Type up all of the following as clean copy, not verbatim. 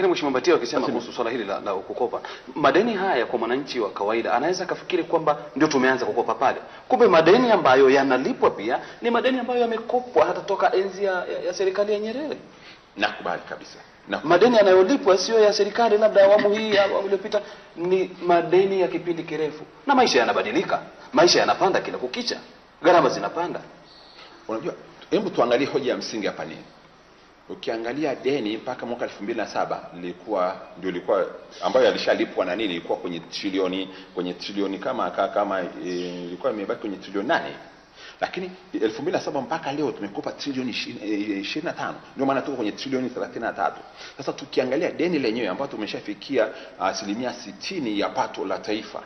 Lakini Mheshimiwa Mbatia akisema kuhusu swala hili la kukopa, madeni haya kwa mwananchi wa kawaida anaweza kafikiri kwamba ndio tumeanza kukopa pale. Kumbe madeni ambayo yanalipwa pia ni madeni ambayo yamekopwa hata toka enzi ya serikali ya Nyerere. Nakubali kabisa. Madeni yanayolipwa sio ya serikali labda awamu hii au iliyopita, ni madeni ya kipindi kirefu. Na maisha yanabadilika. Maisha yanapanda kila kukicha. Gharama zinapanda. Unajua, hebu tuangalie hoja ya msingi hapa nini. Ukiangalia deni mpaka mwaka 2007 ilikuwa ambayo alishalipwa na nini, ilikuwa kwenye trilioni kama ilikuwa imebaki kwenye trilioni 8. Lakini 2007 mpaka leo tumekopa trilioni 25. Ndio maana tuko kwenye trilioni 33. Sasa tukiangalia deni lenyewe ambalo tumeshafikia 60% ya pato la taifa,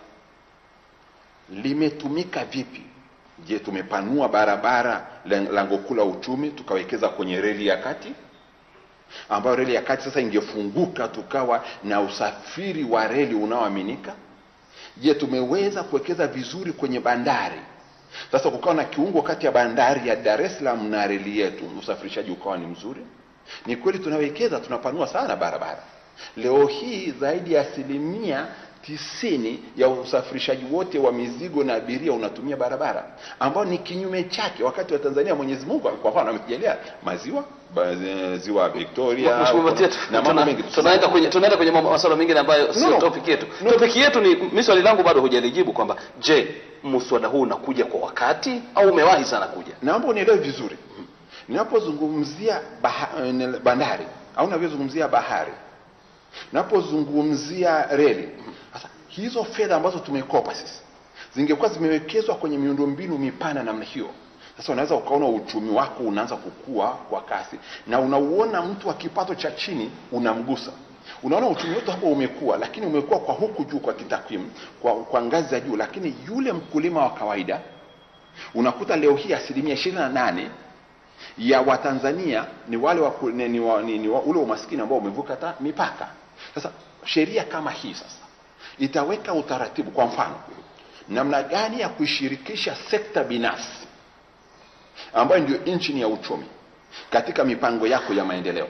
limetumika vipi? Je, tumepanua barabara lango kuu la uchumi tukawekeza kwenye reli ya kati, ambayo reli ya kati sasa ingefunguka tukawa na usafiri wa reli unaoaminika? Je, tumeweza kuwekeza vizuri kwenye bandari? Sasa kukawa na kiungo kati ya bandari ya Dar es Salaam na reli yetu, usafirishaji ukawa ni mzuri. Ni kweli tunawekeza, tunapanua sana barabara. Leo hii zaidi ya 90% ya usafirishaji wote wa mizigo na abiria unatumia barabara, ambao ni kinyume chake wakati wa Tanzania Mwenyezi Mungu kwa mfano ametujalia ziwa Victoria na mambo mengi. Tunaenda kwenye masuala mengine ambayo sio topic yetu. Topic yetu ni swali langu bado hujalijibu kwamba je, mswada huu unakuja kwa wakati au umewahi sana kuja? Naomba unielewe vizuri. Ninapozungumzia bandari au ninapozungumzia bahari, ninapozungumzia reli, sasa hizo fedha ambazo tumekopa sisi zingekuwa zimewekezwa kwenye miundombinu mipana namna hiyo, sasa unaweza ukaona uchumi wako unaanza kukua kwa kasi, na unauona mtu wa kipato cha chini unamgusa. Unaona uchumi wetu hapo umekua, lakini umekua kwa huku juu kwa kitakwimu, kwa ngazi za juu, lakini yule mkulima wa kawaida unakuta leo hii 28% ya Watanzania ni wale ule umaskini ambao umevuka hata mipaka. Sasa sheria kama hii sasa itaweka utaratibu, kwa mfano namna gani ya kushirikisha sekta binafsi ambayo ndio injini ya uchumi katika mipango yako ya maendeleo.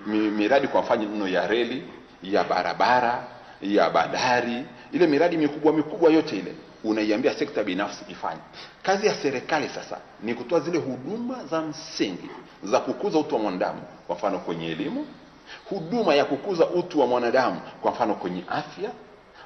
Miradi kwa mfano ya reli, ya barabara, ya bandari, ile miradi mikubwa yote ile unaiambia sekta binafsi ifanye. Kazi ya serikali sasa ni kutoa zile huduma za msingi za kukuza utu wa mwanadamu, kwa mfano kwenye elimu, huduma ya kukuza utu wa mwanadamu kwa mfano kwenye afya.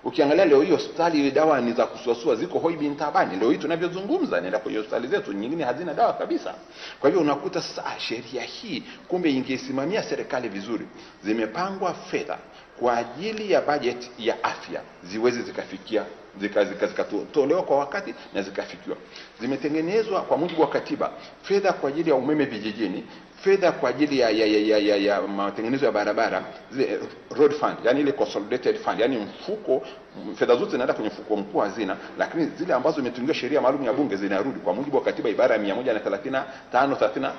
Ukiangalia leo hiyo hospitali dawa ni za kusuasua ziko hoi bin tabani. Leo hii tunavyozungumza nenda kwenye hospitali zetu nyingine hazina dawa kabisa. Kwa hivyo unakuta sasa sheria hii kumbe ingesimamia serikali vizuri. Zimepangwa fedha kwa ajili ya budget ya afya ziweze zikafikia zikatolewa kwa wakati na zikafikiwa. Zimetengenezwa kwa mujibu wa katiba fedha kwa ajili ya umeme vijijini, fedha kwa ajili ya matengenezo ya barabara, road fund, yani ile consolidated fund, yani mfuko, fedha zote zinaenda kwenye mfuko mkuu wa hazina, lakini zile ambazo imetungiwa sheria maalum ya bunge zinarudi kwa mujibu wa katiba ibara ya 135-36.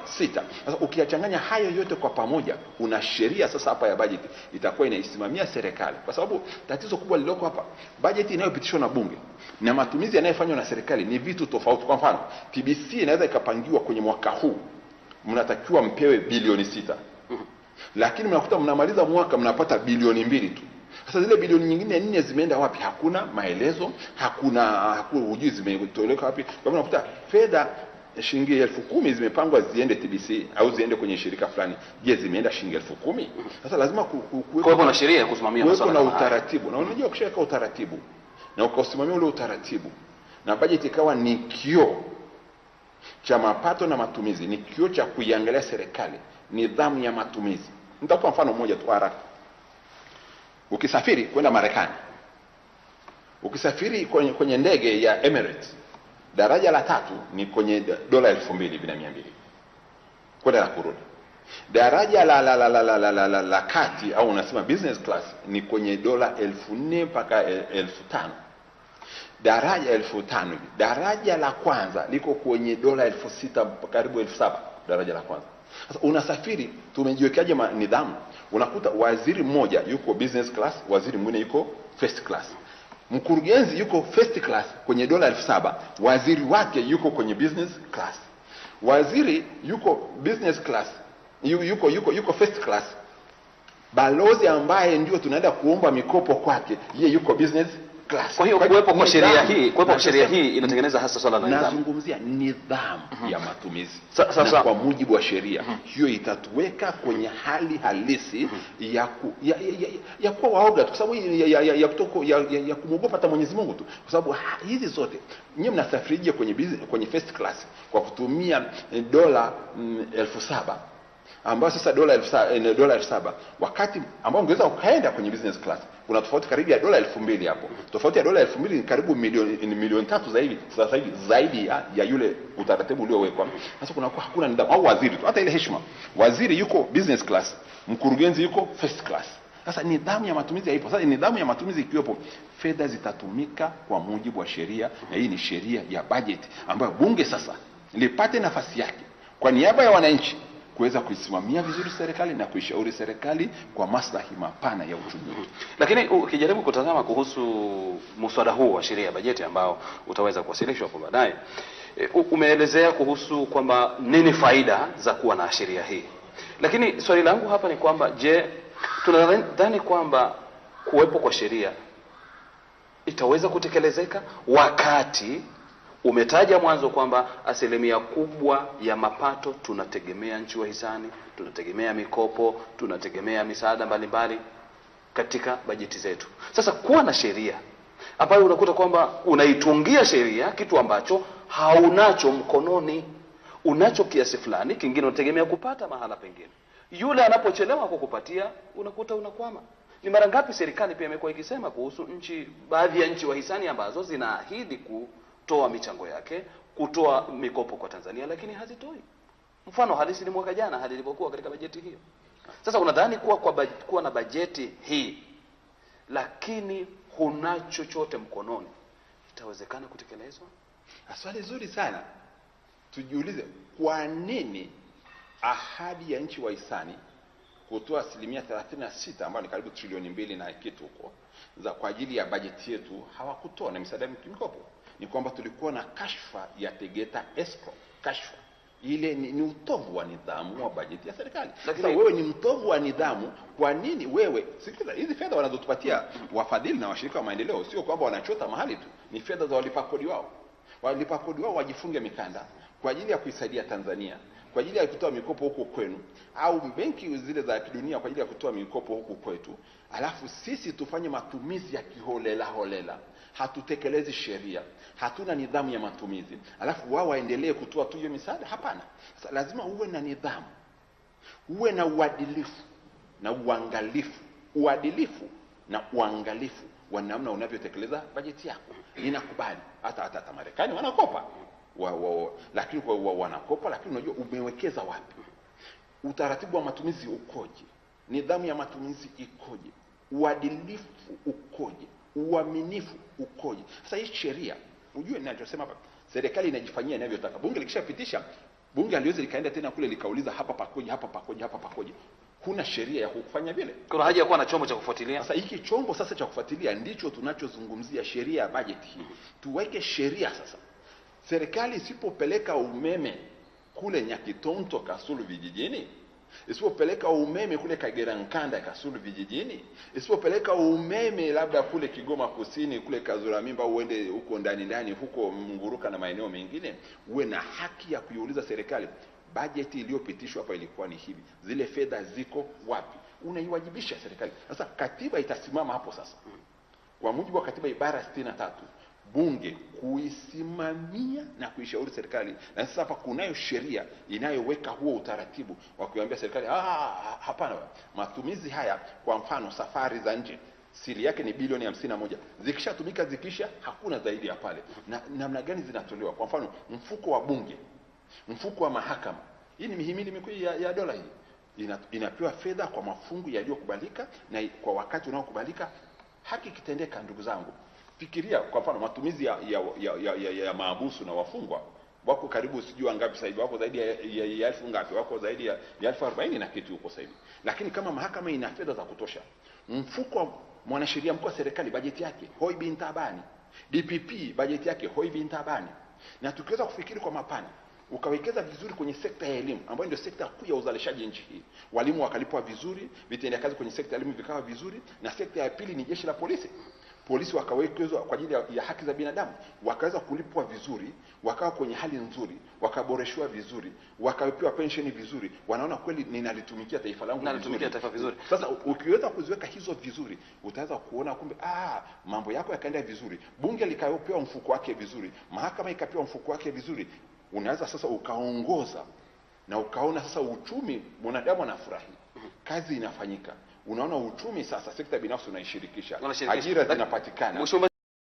Sasa ukiachanganya hayo yote kwa pamoja, una sheria sasa hapa ya budget itakuwa inaisimamia serikali. Kwa sababu tatizo kubwa lililoko hapa, budget inayopitishwa na bunge na matumizi yanayofanywa na serikali ni vitu tofauti. Kwa mfano, TBC inaweza ikapangiwa kwenye mwaka huu mnatakiwa mpewe bilioni 6. Lakini mnakuta mnamaliza mwaka mnapata bilioni 2 tu. Sasa zile bilioni nyingine 4 zimeenda wapi? Hakuna maelezo, hakuna hujui zimetolewa wapi. Kwa hivyo unakuta fedha shilingi 10,000 zimepangwa ziende TBC au ziende kwenye shirika fulani. Je, zimeenda shilingi 10,000? Sasa lazima kuwepo na sheria ya kusimamia masuala na utaratibu. Na unajua ukishaweka utaratibu na ukasimamia ule utaratibu na bajeti ikawa ni kioo cha mapato na matumizi, ni kioo cha kuiangalia serikali nidhamu ya matumizi. Nitakupa mfano mmoja tu haraka. Ukisafiri kwenda Marekani, ukisafiri kwenye ndege ya Emirates, daraja la 3 ni kwenye $2,200 kwenda na kurudi. Daraja la kati au unasema business class ni kwenye $4,000 mpaka $5,000. Daraja 1500 hivi. Daraja la kwanza liko kwenye $6,000 karibu $7,000 daraja la kwanza. Sasa unasafiri, tumejiwekeaje nidhamu? Unakuta waziri mmoja yuko business class, waziri mwingine yuko first class. Mkurugenzi yuko first class kwenye $7,000, waziri wake yuko kwenye business class. Waziri yuko business class, yuko first class. Balozi ambaye ndio tunaenda kuomba mikopo kwake, yeye yuko business class. Kwa hiyo kuwepo kwa sheria hii inatengeneza hasa swala la nidhamu. Nazungumzia nidhamu ya matumizi. Na kwa mujibu wa sheria hiyo itatuweka kwenye hali halisi ya kuwa waoga, kwa sababu ya kumwogopa hata Mwenyezi Mungu tu, kwa sababu hizi zote nyinyi mnasafirije kwenye first class kwa kutumia dola 7,000, ambayo sasa dola 7,000 wakati ambao ungeweza ukaenda kwenye business class. Kuna tofauti karibu ya dola 2,000 hapo. Tofauti ya dola 2,000 ni karibu milioni 3 sasa hivi zaidi ya yule utaratibu uliowekwa. Sasa hakuna nidhamu, au waziri tu, hata ile heshima. Waziri yuko business class, mkurugenzi yuko first class. Sasa nidhamu ya matumizi haipo. Sasa nidhamu ya matumizi ikiwepo, fedha zitatumika kwa mujibu wa sheria, na hii ni sheria ya budget ambayo bunge sasa lipate nafasi yake kwa niaba ya wananchi kuweza kuisimamia vizuri serikali na kuishauri serikali kwa maslahi mapana ya uchumi. Lakini ukijaribu kutazama kuhusu muswada huu wa sheria ya bajeti ambao utaweza kuwasilishwa hapo baadaye, umeelezea kuhusu kwamba nini faida za kuwa na sheria hii. Lakini swali langu hapa ni kwamba je, tunadhani kwamba kuwepo kwa sheria itaweza kutekelezeka wakati umetaja mwanzo kwamba 1% kubwa ya mapato tunategemea nchi wahisani, tunategemea mikopo, tunategemea misaada mbalimbali katika bajeti zetu. Sasa kuwa na sheria ambayo unakuta kwamba unaitungia sheria kitu ambacho haunacho mkononi, unacho kiasi fulani, kingine unategemea kupata mahala pengine. Yule anapochelewa kukupatia unakuta unakwama. Ni mara ngapi serikali pia imekuwa ikisema kuhusu baadhi ya nchi wahisani ambazo zinaahidi kutoa michango yake, kutoa mikopo kwa Tanzania, lakini hazitoi. Mfano halisi ni mwaka jana hadi ilipokuwa katika bajeti hiyo. Sasa unadhani kuwa na bajeti hii lakini huna chochote mkononi, itawezekana kutekelezwa? Swali zuri sana. Tujiulize, kwa nini ahadi ya nchi wahisani kutoa 36% ambayo ni karibu trilioni 2 na kitu huko kwa ajili ya bajeti yetu hawakutoa na misaada mikopo? Ni kwamba tulikuwa na kashfa ya Tegeta Escrow. Kashfa ile ni utovu wa nidhamu wa bajeti ya serikali. Sasa wewe ni mtovu wa nidhamu, kwa nini wewe sikiliza, hizi fedha wanazotupatia wafadhili na washirika wa maendeleo sio kwamba wanachota mahali tu, ni fedha za walipa kodi wao. Walipa kodi wao wajifunge mikanda kwa ajili ya kuisaidia Tanzania, kwa ajili ya kutoa mikopo huko kwenu, au benki zile za kidunia kwa ajili ya kutoa mikopo huko kwetu. Alafu sisi tufanye matumizi ya kiholela holela, hatutekelezi sheria, hatuna nidhamu ya matumizi, alafu wao waendelee kutoa tu hiyo misaada? Hapana. Sasa lazima uwe na nidhamu, uwe na uadilifu na uangalifu, uadilifu na uangalifu wa namna unavyotekeleza bajeti yako. Ninakubali hata Marekani wanakopa lakini wanakopa, lakini unajua umewekeza wapi, utaratibu wa matumizi ukoje, nidhamu ya matumizi ikoje, uadilifu ukoje, uaminifu ukoje. Sasa hii sheria, unajua ninachosema hapa, serikali inajifanyia inavyotaka. Bunge likishapitisha, bunge haliwezi likaenda tena kule likauliza hapa pakoje, hapa pakoje, hapa pakoje. Kuna sheria ya kufanya vile. Kuna haja ya kuwa na chombo cha kufuatilia. Sasa hiki chombo sasa cha kufuatilia ndicho tunachozungumzia, sheria ya bajeti hii. Tuweke sheria sasa. Serikali isipopeleka umeme kule Nyakitonto Kasulu vijijini, isipopeleka umeme kule Kagera Nkanda Kasulu vijijini, isipopeleka umeme labda kule Kigoma Kusini kule Kazura Mimba, uende huko ndani huko Munguruka na maeneo mengine, uwe na haki ya kuiuliza serikali, bajeti iliyopitishwa hapa ilikuwa ni hivi, zile fedha ziko wapi? Unaiwajibisha serikali. Sasa katiba itasimama hapo sasa, kwa mujibu wa katiba ibara 63, bunge kuisimamia na kuishauri serikali. Na sasa hapa kunayo sheria inayoweka huo utaratibu wa kuiambia serikali hapana, matumizi haya, kwa mfano safari za nje, siri yake ni bilioni 51, zikishatumika hakuna zaidi ya pale. Na namna gani zinatolewa? Kwa mfano mfuko wa bunge, mfuko wa mahakama, hii ni mihimili mikuu ya dola hii, inapewa fedha kwa mafungu yaliyokubalika na kwa wakati unaokubalika. Haki kitendeka, ndugu zangu. Fikiria kwa mfano matumizi ya maabusu na wafungwa, wako karibu sijui ngapi sasa hivi, wako zaidi ya elfu ngapi, wako zaidi ya 1040 na kitu huko sasa hivi. Lakini kama mahakama ina fedha za kutosha, mfuko wa mwanasheria mkuu wa serikali bajeti yake hoi bin tabani, DPP bajeti yake hoi bin tabani. Na tukiweza kufikiri kwa mapana, ukawekeza vizuri kwenye sekta ya elimu ambayo ndio sekta kuu ya uzalishaji nchi hii, walimu wakalipwa vizuri, vitendea kazi kwenye sekta ya elimu vikawa vizuri, na sekta ya pili ni jeshi la polisi. Polisi wakawekezwa kwa ajili ya haki za binadamu, wakaweza kulipwa vizuri, wakawa kwenye hali nzuri, wakaboreshwa vizuri, wakapewa pensheni vizuri, wanaona kweli ninalitumikia taifa langu vizuri. Sasa ukiweza kuziweka hizo vizuri, utaweza kuona kumbe mambo yako yakaenda vizuri, bunge likapewa mfuko wake vizuri, mahakama ikapewa mfuko wake vizuri, unaweza sasa ukaongoza na ukaona sasa uchumi, mwanadamu anafurahi, kazi inafanyika, unaona uchumi sasa, sekta binafsi unaishirikisha, ajira zinapatikana.